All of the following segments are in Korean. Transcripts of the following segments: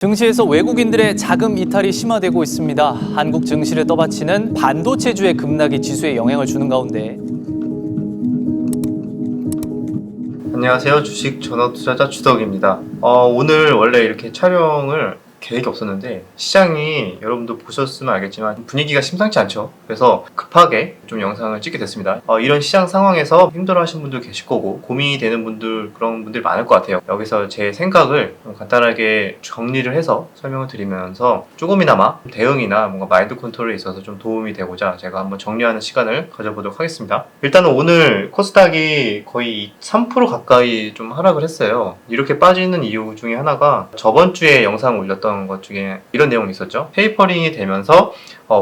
증시에서 외국인들의 자금 이탈이 심화되고 있습니다. 한국 증시를 떠받치는 반도체주의 급락이 지수에 영향을 주는 가운데 안녕하세요. 주식 전업 투자자 주덕입니다. 오늘 원래 이렇게 촬영을 계획이 없었는데 시장이 여러분도 보셨으면 알겠지만 분위기가 심상치 않죠. 그래서 급하게 좀 영상을 찍게 됐습니다. 이런 시장 상황에서 힘들어하시는 분들 계실 거고 고민이 되는 분들 그런 분들이 많을 것 같아요. 여기서 제 생각을 좀 간단하게 정리를 해서 설명을 드리면서 조금이나마 대응이나 뭔가 마인드 컨트롤에 있어서 좀 도움이 되고자 제가 한번 정리하는 시간을 가져보도록 하겠습니다. 일단은 오늘 코스닥이 거의 3% 가까이 좀 하락을 했어요. 이렇게 빠지는 이유 중에 하나가 저번 주에 영상 올렸던 것 중에 이런 내용이 있었죠. 테이퍼링이 되면서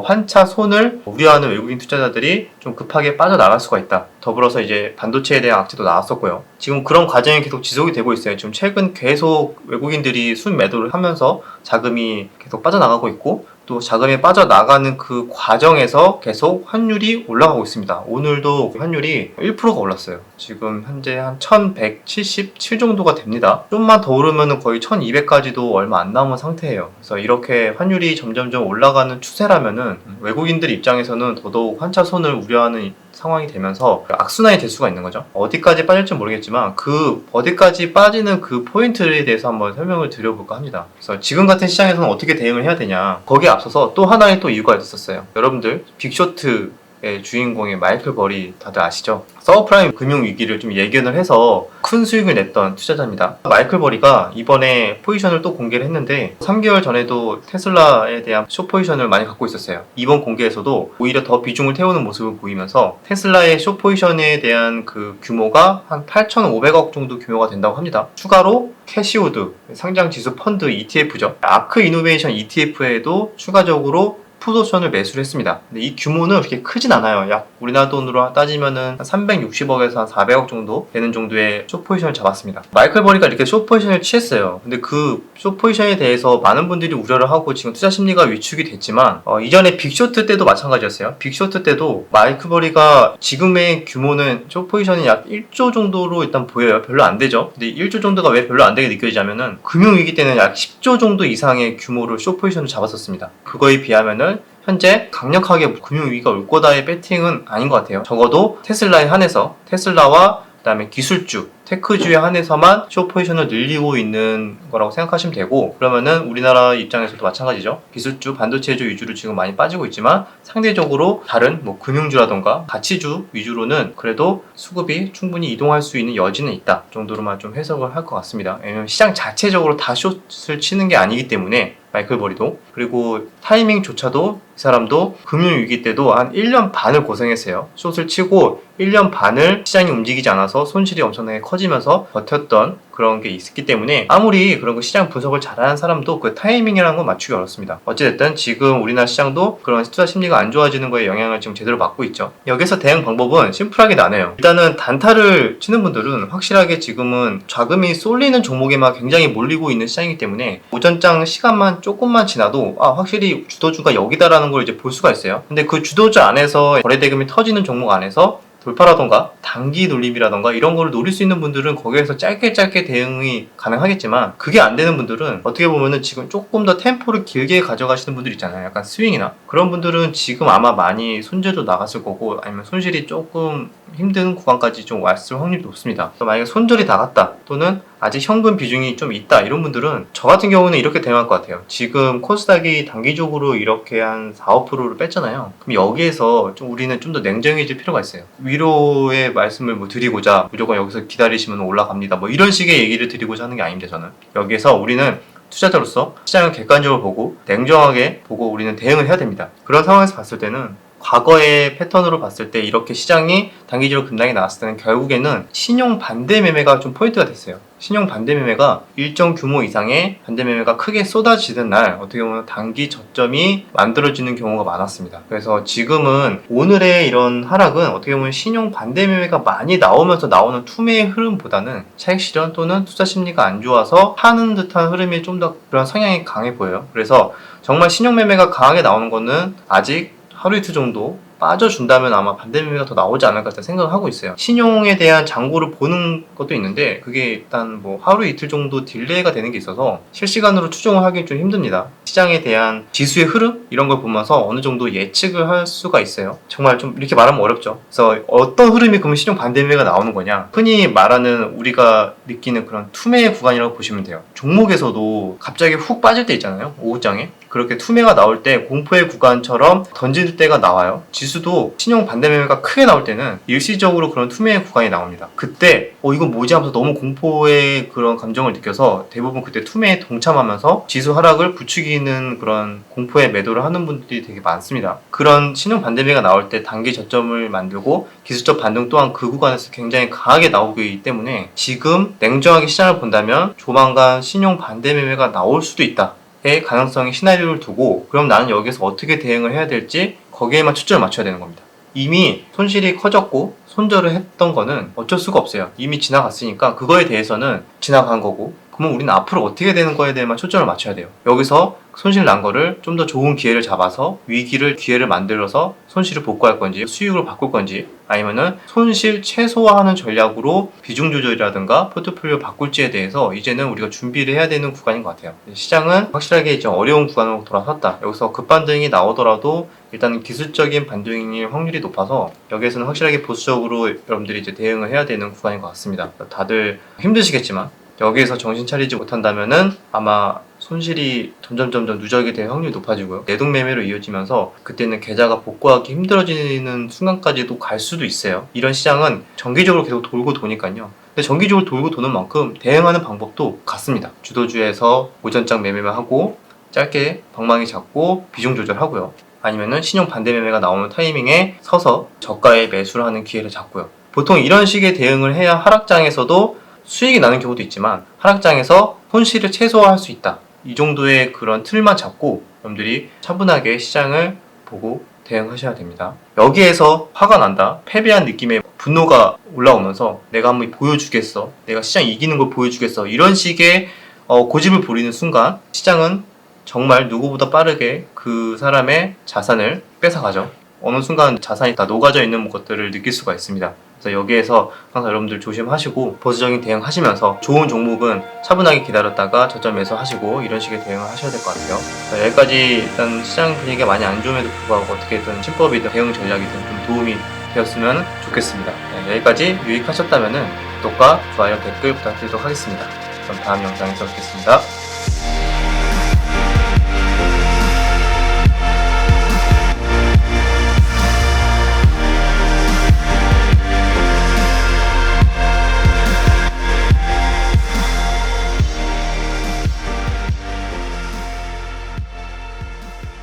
환차 손을 우려하는 외국인 투자자들이 좀 급하게 빠져나갈 수가 있다. 더불어서 이제 반도체에 대한 악재도 나왔었고요. 지금 그런 과정이 계속 지속이 되고 있어요. 지금 최근 계속 외국인들이 순매도를 하면서 자금이 계속 빠져나가고 있고 또 자금이 빠져나가는 그 과정에서 계속 환율이 올라가고 있습니다. 오늘도 환율이 1%가 올랐어요. 지금 현재 한 1177 정도가 됩니다. 좀만 더 오르면 거의 1200까지도 얼마 안 남은 상태예요. 그래서 이렇게 환율이 점점점 올라가는 추세라면은 외국인들 입장에서는 더더욱 환차손을 우려하는 상황이 되면서 악순환이 될 수가 있는 거죠. 어디까지 빠질지 모르겠지만 그 어디까지 빠지는 그 포인트에 대해서 한번 설명을 드려볼까 합니다. 그래서 지금 같은 시장에서는 어떻게 대응을 해야 되냐, 거기에 앞서서 또 하나의 또 이유가 있었어요. 여러분들 빅쇼트의 주인공의 마이클 버리 다들 아시죠? 서브프라임 금융위기를 좀 예견을 해서 큰 수익을 냈던 투자자입니다. 마이클 버리가 이번에 포지션을 또 공개를 했는데 3개월 전에도 테슬라에 대한 숏 포지션을 많이 갖고 있었어요. 이번 공개에서도 오히려 더 비중을 태우는 모습을 보이면서 테슬라의 숏 포지션에 대한 그 규모가 한 8,500억 정도 규모가 된다고 합니다. 추가로 캐시우드 상장지수 펀드 ETF죠. 아크 이노베이션 ETF에도 추가적으로 풋옵션을 매수를 했습니다. 근데 이 규모는 그렇게 크진 않아요. 약 우리나라 돈으로 따지면은 한 360억에서 한 400억 정도 되는 정도의 숏 포지션을 잡았습니다. 마이클 버리가 이렇게 숏 포지션을 취했어요. 근데 그 숏 포지션에 대해서 많은 분들이 우려를 하고 지금 투자 심리가 위축이 됐지만 이전에 빅쇼트 때도 마찬가지였어요. 빅쇼트 때도 마이클 버리가 지금의 규모는 숏 포지션이 약 1조 정도로 일단 보여요. 별로 안 되죠. 근데 1조 정도가 왜 별로 안 되게 느껴지냐면은 금융위기 때는 약 10조 정도 이상의 규모로 숏 포지션을 잡았었습니다. 그거에 비하면은 현재 강력하게 금융위기가 올 거다의 배팅은 아닌 것 같아요. 적어도 테슬라에 한해서 테슬라와 그다음에 기술주, 테크주에 한해서만 숏 포지션을 늘리고 있는 거라고 생각하시면 되고, 그러면은 우리나라 입장에서도 마찬가지죠. 기술주, 반도체주 위주로 지금 많이 빠지고 있지만 상대적으로 다른 뭐 금융주라던가 가치주 위주로는 그래도 수급이 충분히 이동할 수 있는 여지는 있다 정도로만 좀 해석을 할 것 같습니다. 왜냐면 시장 자체적으로 다 숏을 치는 게 아니기 때문에 마이클 버리도. 그리고 타이밍조차도 이 사람도 금융위기 때도 한 1년 반을 고생했어요. 숏을 치고 1년 반을 시장이 움직이지 않아서 손실이 엄청나게 커지면서 버텼던 그런 게 있었기 때문에 아무리 그런 거 시장 분석을 잘하는 사람도 그 타이밍이라는 건 맞추기 어렵습니다. 어찌됐든 지금 우리나라 시장도 그런 투자 심리가 안 좋아지는 거에 영향을 지금 제대로 받고 있죠. 여기서 대응 방법은 심플하게 나눠요. 일단은 단타를 치는 분들은 확실하게 지금은 자금이 쏠리는 종목에만 굉장히 몰리고 있는 시장이기 때문에 오전장 시간만 조금만 지나도 확실히 주도주가 여기다라는 걸 이제 볼 수가 있어요. 근데 그 주도주 안에서 거래대금이 터지는 종목 안에서 돌파라던가 단기 놀림이라던가 이런 거를 노릴 수 있는 분들은 거기에서 짧게 대응이 가능하겠지만, 그게 안 되는 분들은 어떻게 보면은 지금 조금 더 템포를 길게 가져가시는 분들 있잖아요. 약간 스윙이나 그런 분들은 지금 아마 많이 손재도 나갔을 거고 아니면 손실이 조금 힘든 구간까지 좀 왔을 확률이 높습니다. 만약에 손절이 나갔다 또는 아직 현금 비중이 좀 있다 이런 분들은 저 같은 경우는 이렇게 대응할 것 같아요. 지금 코스닥이 단기적으로 이렇게 한 4, 5%를 뺐잖아요. 그럼 여기에서 우리는 좀 더 냉정해질 필요가 있어요. 위로의 말씀을 뭐 드리고자 무조건 여기서 기다리시면 올라갑니다 뭐 이런 식의 얘기를 드리고자 하는 게 아닙니다. 저는 여기에서 우리는 투자자로서 시장을 객관적으로 보고 냉정하게 보고 우리는 대응을 해야 됩니다. 그런 상황에서 봤을 때는 과거의 패턴으로 봤을 때 이렇게 시장이 단기적으로 급락이 나왔을 때는 결국에는 신용 반대 매매가 좀 포인트가 됐어요. 신용 반대 매매가 일정 규모 이상의 반대 매매가 크게 쏟아지는 날 어떻게 보면 단기 저점이 만들어지는 경우가 많았습니다. 그래서 지금은 오늘의 이런 하락은 어떻게 보면 신용 반대 매매가 많이 나오면서 나오는 투매의 흐름보다는 차익 실현 또는 투자 심리가 안 좋아서 파는 듯한 흐름이 좀 더 그런 성향이 강해 보여요. 그래서 정말 신용 매매가 강하게 나오는 거는 아직 하루 이틀 정도 빠져준다면 아마 반대 매매가 더 나오지 않을까 생각을 하고 있어요. 신용에 대한 잔고를 보는 것도 있는데 그게 일단 뭐 하루 이틀 정도 딜레이가 되는 게 있어서 실시간으로 추정을 하기 좀 힘듭니다. 시장에 대한 지수의 흐름 이런 걸 보면서 어느 정도 예측을 할 수가 있어요. 정말 좀 이렇게 말하면 어렵죠. 그래서 어떤 흐름이 그러면 신용 반대 매매가 나오는 거냐? 흔히 말하는 우리가 느끼는 그런 투매 구간이라고 보시면 돼요. 종목에서도 갑자기 훅 빠질 때 있잖아요. 오후장에. 그렇게 투매가 나올 때 공포의 구간처럼 던질 때가 나와요. 지수도 신용 반대 매매가 크게 나올 때는 일시적으로 그런 투매의 구간이 나옵니다. 그때 이거 뭐지 하면서 너무 공포의 그런 감정을 느껴서 대부분 그때 투매에 동참하면서 지수 하락을 부추기는 그런 공포의 매도를 하는 분들이 되게 많습니다. 그런 신용 반대 매매가 나올 때 단기 저점을 만들고 기술적 반등 또한 그 구간에서 굉장히 강하게 나오기 때문에 지금 냉정하게 시장을 본다면 조만간 신용 반대 매매가 나올 수도 있다. 의 가능성의 시나리오를 두고 그럼 나는 여기서 어떻게 대응을 해야 될지 거기에만 초점을 맞춰야 되는 겁니다. 이미 손실이 커졌고 손절을 했던 거는 어쩔 수가 없어요. 이미 지나갔으니까 그거에 대해서는 지나간 거고 그러면 우리는 앞으로 어떻게 되는 거에 대해만 초점을 맞춰야 돼요. 여기서 손실 난 거를 좀 더 좋은 기회를 잡아서 위기를 기회를 만들어서 손실을 복구할 건지 수익으로 바꿀 건지 아니면은 손실 최소화하는 전략으로 비중 조절이라든가 포트폴리오 바꿀지에 대해서 이제는 우리가 준비를 해야 되는 구간인 것 같아요. 시장은 확실하게 이제 어려운 구간으로 돌아섰다. 여기서 급반등이 나오더라도 일단 기술적인 반등일 확률이 높아서 여기에서는 확실하게 보수적으로 여러분들이 이제 대응을 해야 되는 구간인 것 같습니다. 다들 힘드시겠지만 여기에서 정신 차리지 못한다면은 아마 손실이 점점 누적이 될 확률이 높아지고요. 내동 매매로 이어지면서 그때는 계좌가 복구하기 힘들어지는 순간까지도 갈 수도 있어요. 이런 시장은 정기적으로 계속 돌고 도니까요. 근데 정기적으로 돌고 도는 만큼 대응하는 방법도 같습니다. 주도주에서 오전장 매매만 하고 짧게 방망이 잡고 비중 조절하고요. 아니면은 신용 반대 매매가 나오는 타이밍에 서서 저가에 매수를 하는 기회를 잡고요. 보통 이런 식의 대응을 해야 하락장에서도 수익이 나는 경우도 있지만 하락장에서 손실을 최소화할 수 있다. 이 정도의 그런 틀만 잡고 여러분들이 차분하게 시장을 보고 대응하셔야 됩니다. 여기에서 화가 난다, 패배한 느낌의 분노가 올라오면서 내가 한번 보여주겠어, 내가 시장 이기는 걸 보여주겠어 이런 식의 고집을 부리는 순간 시장은 정말 누구보다 빠르게 그 사람의 자산을 뺏어가죠. 어느 순간 자산이 다 녹아져 있는 것들을 느낄 수가 있습니다. 그래서 여기에서 항상 여러분들 조심하시고 보수적인 대응하시면서 좋은 종목은 차분하게 기다렸다가 저점 매수하시고 이런 식의 대응을 하셔야 될 것 같아요. 자, 여기까지 일단 시장 분위기가 많이 안 좋음에도 불구하고 어떻게든 신법이든 대응 전략이든 좀 도움이 되었으면 좋겠습니다. 네, 여기까지 유익하셨다면 구독과 좋아요, 댓글 부탁드리도록 하겠습니다. 그럼 다음 영상에서 뵙겠습니다.